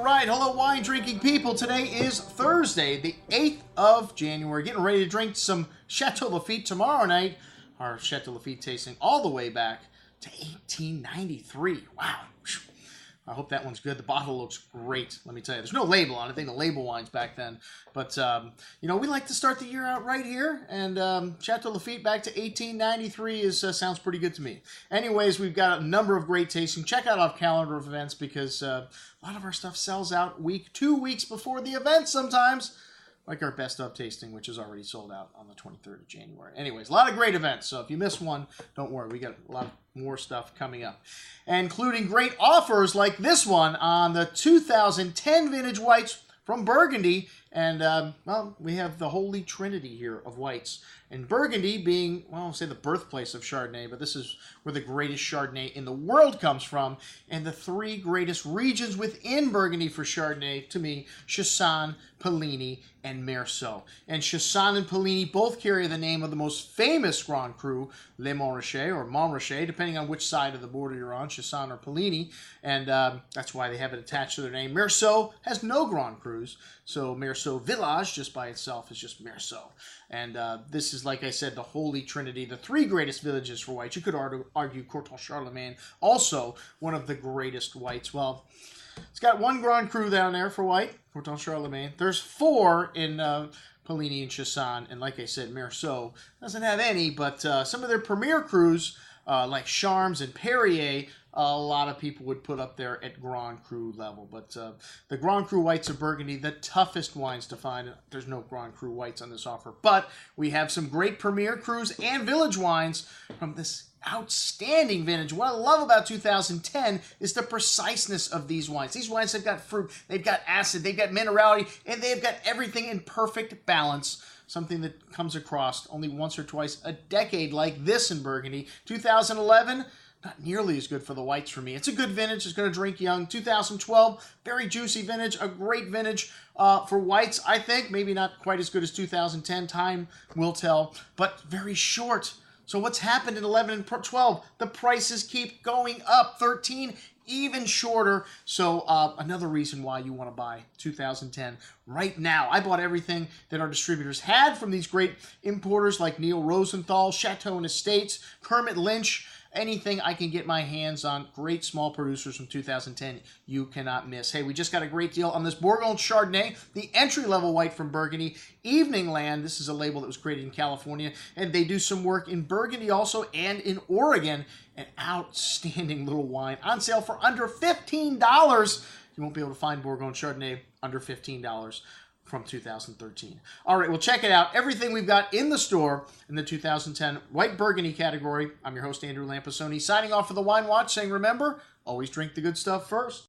All right, hello wine drinking people. Today is Thursday, the 8th of January. Getting ready to drink some Chateau Lafite tomorrow night. Our Chateau Lafite tasting all the way back to 1893. Wow. I hope that one's good. The bottle looks great, let me tell you. There's no label on it. I think the label wines back then. But, you know, we like to start the year out right here. And Chateau Lafite back to 1893 sounds pretty good to me. Anyways, we've got a number of great tasting. Check out our calendar of events because a lot of our stuff sells out 2 weeks before the event sometimes. Like our best of tasting, which is already sold out on the 23rd of January. Anyways, a lot of great events. So if you miss one, don't worry. We got a lot more stuff coming up, including great offers like this one on the 2010 vintage whites from Burgundy. And, well, we have the holy trinity here of whites. And Burgundy being, well, I'll say the birthplace of Chardonnay, but this is where the greatest Chardonnay in the world comes from. And the three greatest regions within Burgundy for Chardonnay, to me, Chassagne, Pellini, and Meursault. And Chassagne and Pellini both carry the name of the most famous Grand Cru, Le Montrachet or Montrachet, depending on which side of the border you're on, Chassagne or Pellini. And that's why they have it attached to their name. Meursault has no Grand Crus, so Meursault Village, just by itself, is just Meursault. And this is, like I said, the holy trinity, the three greatest villages for whites. You could argue Courton Charlemagne, also one of the greatest whites. Well, it's got one Grand Cru down there for white, Courton Charlemagne. There's four in Pellini and Chassagne, and like I said, Meursault doesn't have any, but some of their premier crus, like Charmes and Perrier, a lot of people would put up there at Grand Cru level. But the Grand Cru whites of Burgundy, the toughest wines to find. There's no Grand Cru whites on this offer. But we have some great premier crus and village wines from this outstanding vintage. What I love about 2010 is the preciseness of these wines. These wines have got fruit, they've got acid, they've got minerality, and they've got everything in perfect balance. Something that comes across only once or twice a decade like this in Burgundy. 2011, not nearly as good for the whites for me. It's a good vintage. It's going to drink young. 2012, very juicy vintage. A great vintage for whites, I think. Maybe not quite as good as 2010. Time will tell. But very short. So what's happened in 11 and 12? The prices keep going up. 13, even shorter. So another reason why you want to buy 2010 right now. I bought everything that our distributors had from these great importers like Neil Rosenthal, Chateau and Estates, Kermit Lynch. Anything I can get my hands on, great small producers from 2010, you cannot miss. Hey, we just got a great deal on this Burgundy Chardonnay, the entry-level white from Burgundy, Evening Land. This is a label that was created in California, and they do some work in Burgundy also and in Oregon. An outstanding little wine on sale for under $15. You won't be able to find Burgundy Chardonnay under $15. From 2013. All right, well, check it out. Everything we've got in the store in the 2010 White Burgundy category. I'm your host, Andrew Lampasoni, signing off for the Wine Watch, saying, remember, always drink the good stuff first.